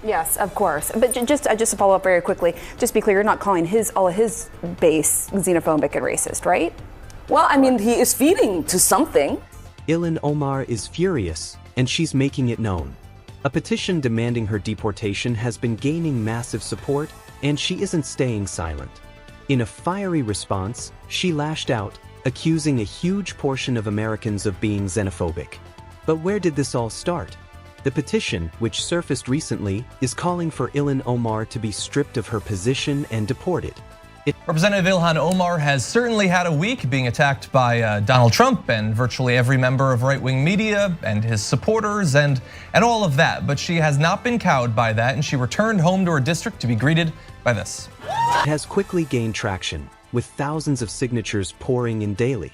Yes, of course. But just to follow up very quickly, just be clear, you're not calling all of his base xenophobic and racist, right? Well, I mean, he is feeding to something. Ilhan Omar is furious, and she's making it known. A petition demanding her deportation has been gaining massive support, and she isn't staying silent. In a fiery response, she lashed out, accusing a huge portion of Americans of being xenophobic. But where did this all start? The petition, which surfaced recently, is calling for Ilhan Omar to be stripped of her position and deported. Representative Ilhan Omar has certainly had a week being attacked by Donald Trump and virtually every member of right-wing media and his supporters and all of that. But she has not been cowed by that, and she returned home to her district to be greeted by this. It has quickly gained traction, with thousands of signatures pouring in daily.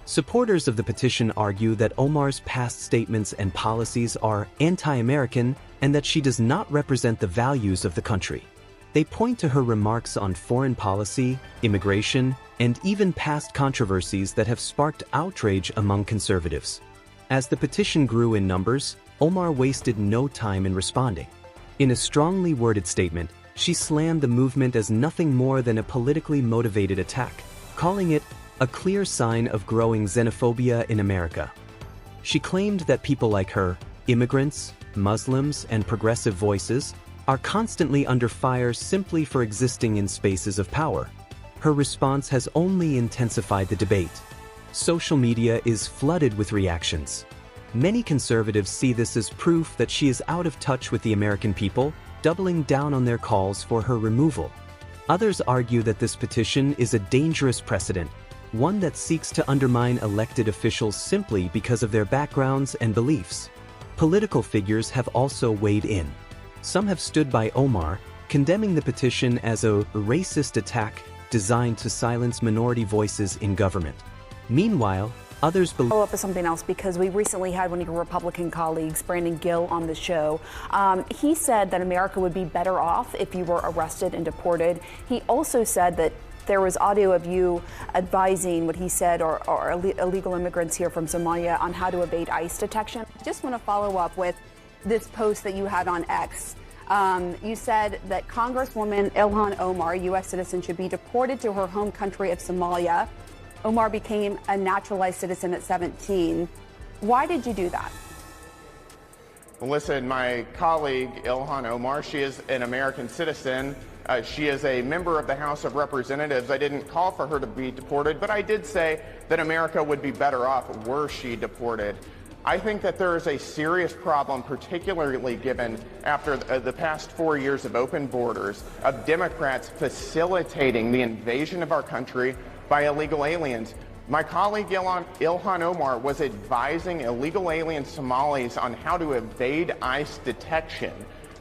Supporters of the petition argue that Omar's past statements and policies are anti-American and that she does not represent the values of the country. They point to her remarks on foreign policy, immigration, and even past controversies that have sparked outrage among conservatives. As the petition grew in numbers, Omar wasted no time in responding. In a strongly worded statement, she slammed the movement as nothing more than a politically motivated attack, calling it a clear sign of growing xenophobia in America. She claimed that people like her, immigrants, Muslims, and progressive voices, are constantly under fire simply for existing in spaces of power. Her response has only intensified the debate. Social media is flooded with reactions. Many conservatives see this as proof that she is out of touch with the American people, doubling down on their calls for her removal. Others argue that this petition is a dangerous precedent, one that seeks to undermine elected officials simply because of their backgrounds and beliefs. Political figures have also weighed in. Some have stood by Omar, condemning the petition as a racist attack designed to silence minority voices in government. Meanwhile, others believe— Follow up with something else, because we recently had one of your Republican colleagues, Brandon Gill, on the show. He said that America would be better off if you were arrested and deported. He also said that there was audio of you advising what he said are illegal immigrants here from Somalia on how to evade ICE detection. Just want to follow up with this post that you had on X. You said that Congresswoman Ilhan Omar, U.S. citizen, should be deported to her home country of Somalia. Omar became a naturalized citizen at 17. Why did you do that? Well, listen, my colleague Ilhan Omar, she is an American citizen. She is a member of the House of Representatives. I didn't call for her to be deported, but I did say that America would be better off were she deported. I think that there is a serious problem, particularly given after the past 4 years of open borders, of Democrats facilitating the invasion of our country by illegal aliens. My colleague Ilhan Omar was advising illegal alien Somalis on how to evade ICE detection.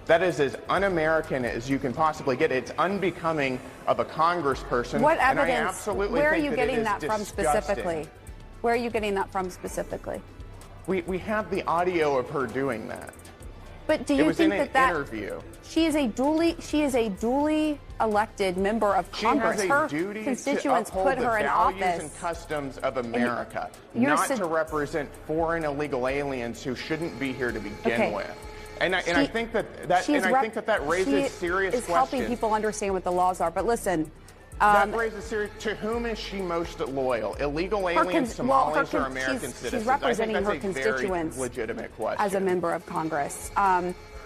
That is as un-American as you can possibly get. It's unbecoming of a congressperson. What evidence? And I absolutely where are think you that getting it is that from disgusting. specifically? Where are you getting that from specifically? We have the audio of her doing that. But do you think that interview? She is a duly elected member of Congress. She has a duty constituents to uphold put her the in values office and customs of America, you're not to represent foreign illegal aliens who shouldn't be here to begin with. And I think that raises serious questions. She is helping people understand what the laws are. But listen. That raises serious. To whom is she most loyal? Illegal aliens, Somalis, or American citizens? She's representing her constituents. Very legitimate question. As a member of Congress.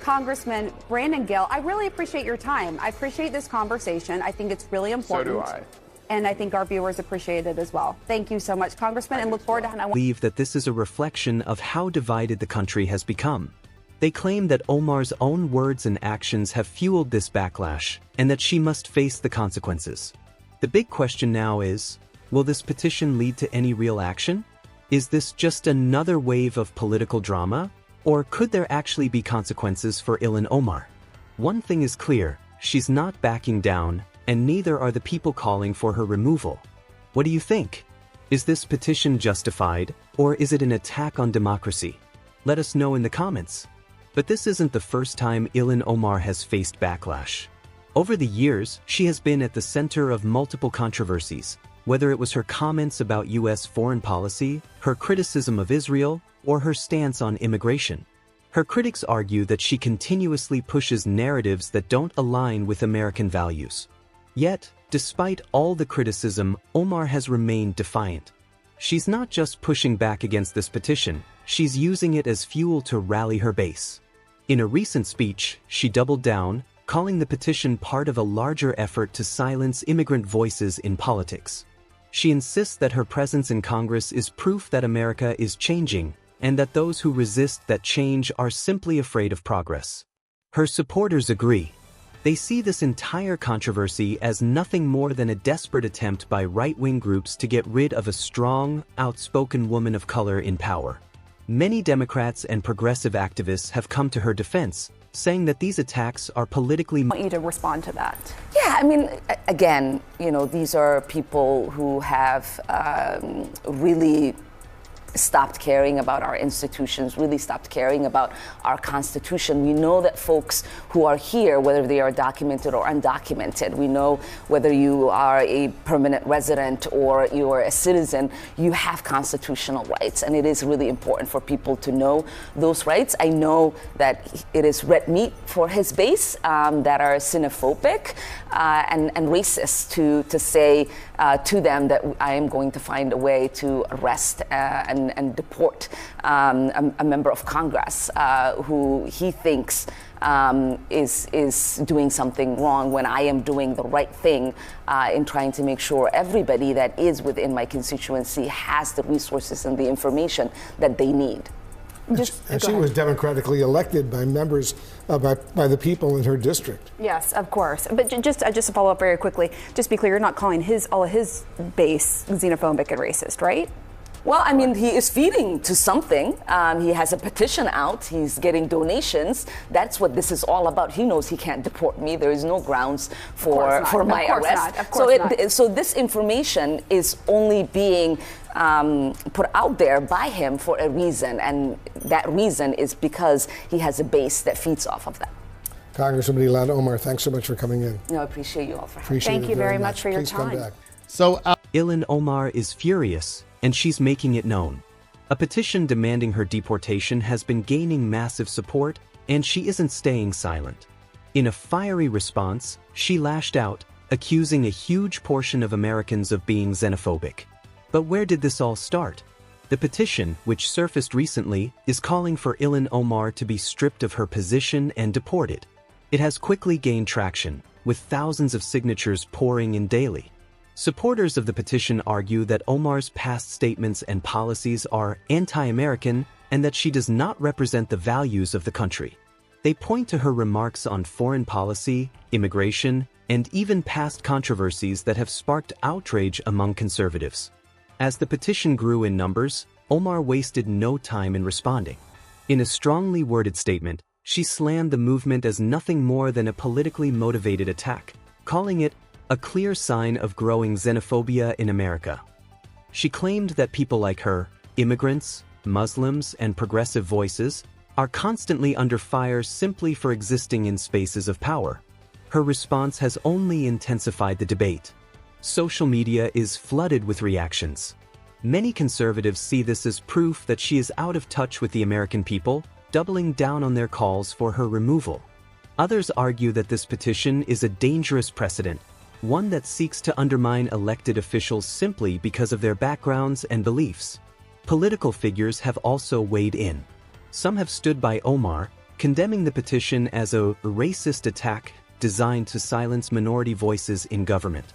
Congressman Brandon Gill, I really appreciate your time. I appreciate this conversation. I think it's really important. So do I. And I think our viewers appreciate it as well. Thank you so much, Congressman, and look forward to— I believe that this is a reflection of how divided the country has become. They claim that Omar's own words and actions have fueled this backlash, and that she must face the consequences. The big question now is, will this petition lead to any real action? Is this just another wave of political drama? Or could there actually be consequences for Ilhan Omar? One thing is clear, she's not backing down, and neither are the people calling for her removal. What do you think? Is this petition justified, or is it an attack on democracy? Let us know in the comments. But this isn't the first time Ilhan Omar has faced backlash. Over the years, she has been at the center of multiple controversies, whether it was her comments about U.S. foreign policy, her criticism of Israel, or her stance on immigration. Her critics argue that she continuously pushes narratives that don't align with American values. Yet, despite all the criticism, Omar has remained defiant. She's not just pushing back against this petition, she's using it as fuel to rally her base. In a recent speech, she doubled down, calling the petition part of a larger effort to silence immigrant voices in politics. She insists that her presence in Congress is proof that America is changing, and that those who resist that change are simply afraid of progress. Her supporters agree. They see this entire controversy as nothing more than a desperate attempt by right-wing groups to get rid of a strong, outspoken woman of color in power. Many Democrats and progressive activists have come to her defense, saying that these attacks are politically... I want you to respond to that. Yeah, I mean, again, these are people who have really stopped caring about our institutions, really stopped caring about our Constitution. We know that folks who are here, whether they are documented or undocumented, we know whether you are a permanent resident or you are a citizen, you have constitutional rights. And it is really important for people to know those rights. I know that it is red meat for his base that are xenophobic and racist to say to them that I am going to find a way to arrest and deport a member of Congress who he thinks is doing something wrong when I am doing the right thing in trying to make sure everybody that is within my constituency has the resources and the information that they need. And she was democratically elected by members, by the people in her district. Yes, of course. But just to follow up very quickly, just be clear, you're not calling all of his base xenophobic and racist, right? Well, I mean, he is feeding to something. He has a petition out. He's getting donations. That's what this is all about. He knows he can't deport me. There is no grounds for my arrest. So this information is only being put out there by him for a reason, and that reason is because he has a base that feeds off of that. Congresswoman Ilhan Omar, thanks so much for coming in. No, I appreciate you all for having me. Thank you very much for your Please time. come back. So, Ilhan Omar is furious, and she's making it known. A petition demanding her deportation has been gaining massive support, and she isn't staying silent. In a fiery response, she lashed out, accusing a huge portion of Americans of being xenophobic. But where did this all start? The petition, which surfaced recently, is calling for Ilhan Omar to be stripped of her position and deported. It has quickly gained traction, with thousands of signatures pouring in daily. Supporters of the petition argue that Omar's past statements and policies are anti-American and that she does not represent the values of the country. They point to her remarks on foreign policy, immigration, and even past controversies that have sparked outrage among conservatives. As the petition grew in numbers, Omar wasted no time in responding. In a strongly worded statement, she slammed the movement as nothing more than a politically motivated attack, calling it a clear sign of growing xenophobia in America. She claimed that people like her, immigrants, Muslims, and progressive voices, are constantly under fire simply for existing in spaces of power. Her response has only intensified the debate. Social media is flooded with reactions. Many conservatives see this as proof that she is out of touch with the American people, doubling down on their calls for her removal. Others argue that this petition is a dangerous precedent, one that seeks to undermine elected officials simply because of their backgrounds and beliefs. Political figures have also weighed in. Some have stood by Omar, condemning the petition as a racist attack designed to silence minority voices in government.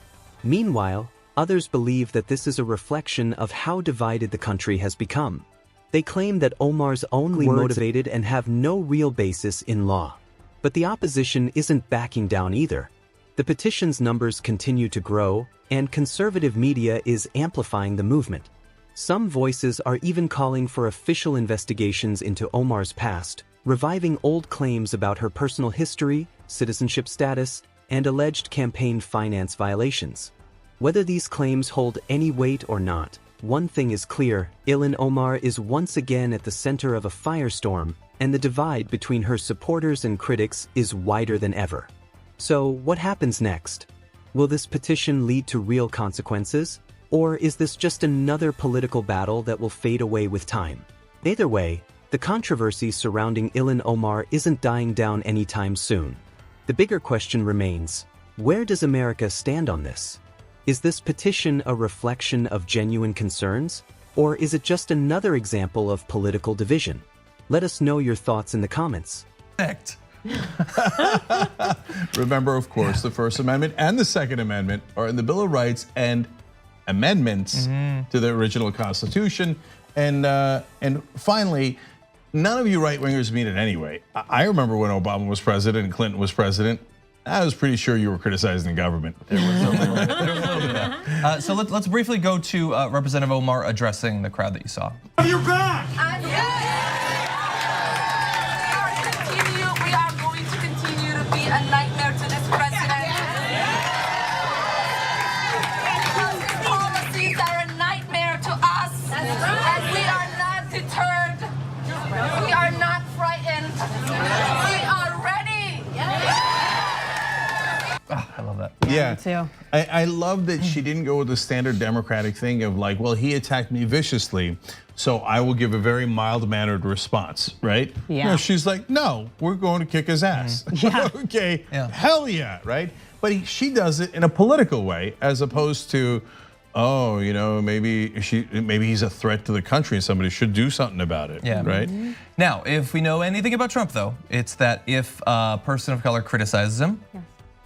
Meanwhile, others believe that this is a reflection of how divided the country has become. They claim that Omar's only motivated and have no real basis in law. But the opposition isn't backing down either. The petition's numbers continue to grow, and conservative media is amplifying the movement. Some voices are even calling for official investigations into Omar's past, reviving old claims about her personal history, citizenship status, and alleged campaign finance violations. Whether these claims hold any weight or not, one thing is clear: Ilhan Omar is once again at the center of a firestorm, and the divide between her supporters and critics is wider than ever. So, what happens next? Will this petition lead to real consequences? Or is this just another political battle that will fade away with time? Either way, The controversy surrounding Ilhan Omar isn't dying down anytime soon. The bigger question remains, where does America stand on this? Is this petition a reflection of genuine concerns, or is it just another example of political division? Let us know your thoughts in the comments. Remember, of course, the First Amendment and the Second Amendment are in the Bill of Rights and amendments to the original Constitution. And finally, none of you right-wingers mean it anyway. I remember when Obama was president and Clinton was president. I was pretty sure you were criticizing the government. So let's briefly go to Representative Omar addressing the crowd that you saw. You're back! We are going to continue to be a nightmare to this president. Because his policies are a nightmare to us. And we are not deterred. We are not frightened. We are ready. I love that. Yeah, me too. I love that she didn't go with the standard Democratic thing of like, well, he attacked me viciously, so I will give a very mild-mannered response, right? Yeah. No, she's like, no, we're going to kick his ass. Yeah. Okay, hell yeah, right? But she does it in a political way as opposed to, oh, you know, maybe he's a threat to the country and somebody should do something about it, right? Now, if we know anything about Trump, though, it's that if a person of color criticizes him,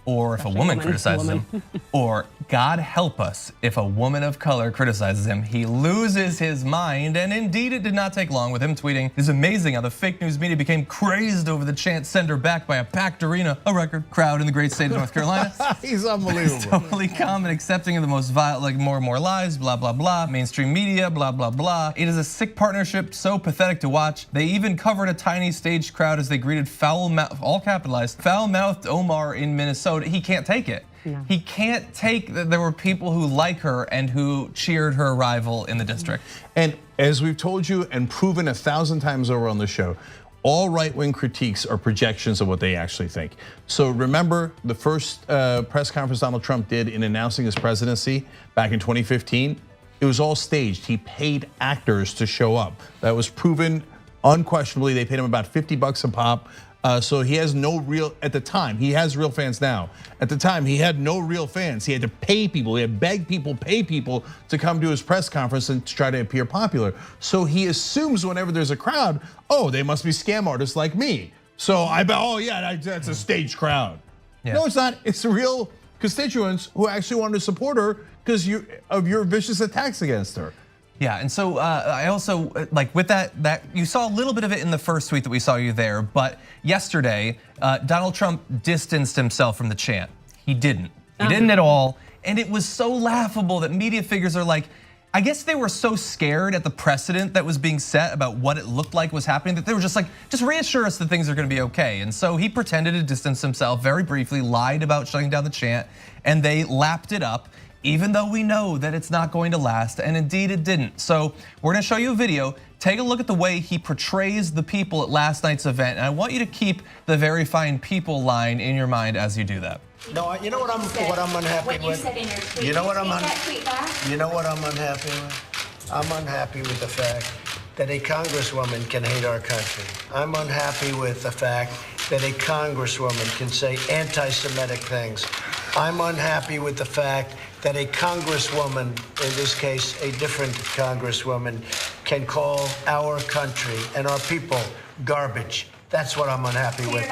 or if a woman criticizes him, or God help us, if a woman of color criticizes him, he loses his mind. And indeed, it did not take long with him tweeting, "It's amazing how the fake news media became crazed over the chant, 'Send her back' by a packed arena, a record crowd in the great state of North Carolina." He's unbelievable. He's totally calm and accepting of the most vile, like more and more lies, blah, blah, blah. Mainstream media, blah, blah, blah. It is a sick partnership, so pathetic to watch. They even covered a tiny staged crowd as they greeted all capitalized, foul-mouthed Omar in Minnesota. He can't take it. No. He can't take that there were people who like her and who cheered her arrival in the district. And as we've told you and proven 1,000 times over on the show, all right-wing critiques are projections of what they actually think. So remember the first press conference Donald Trump did in announcing his presidency back in 2015? It was all staged. He paid actors to show up. That was proven unquestionably. They paid him about $50 a pop. So he has no real, at the time, he has real fans now. At the time, he had no real fans. He had to pay people, he had to beg people, pay people to come to his press conference and to try to appear popular. So he assumes whenever there's a crowd, oh, they must be scam artists like me. So I bet, oh yeah, that's a staged crowd. Yeah. No, it's not, it's real constituents who actually wanted to support her because of your vicious attacks against her. Yeah, and so I also, like with that you saw a little bit of it in the first tweet that we saw you there, but yesterday, Donald Trump distanced himself from the chant. He didn't. He didn't at all, and it was so laughable that media figures are like, I guess they were so scared at the precedent that was being set about what it looked like was happening that they were just like, just reassure us that things are gonna be okay. And so he pretended to distance himself very briefly, lied about shutting down the chant, and they lapped it up, even though we know that it's not going to last, and indeed it didn't. So we're gonna show you a video. Take a look at the way he portrays the people at last night's event, and I want you to keep the very fine people line in your mind as you do that. No, you know what I'm unhappy with? You know what I'm unhappy with? I'm unhappy with the fact that a congresswoman can hate our country. I'm unhappy with the fact that a congresswoman can say anti-Semitic things. I'm unhappy with the fact that a congresswoman, in this case, a different congresswoman, can call our country and our people garbage. That's what I'm unhappy with.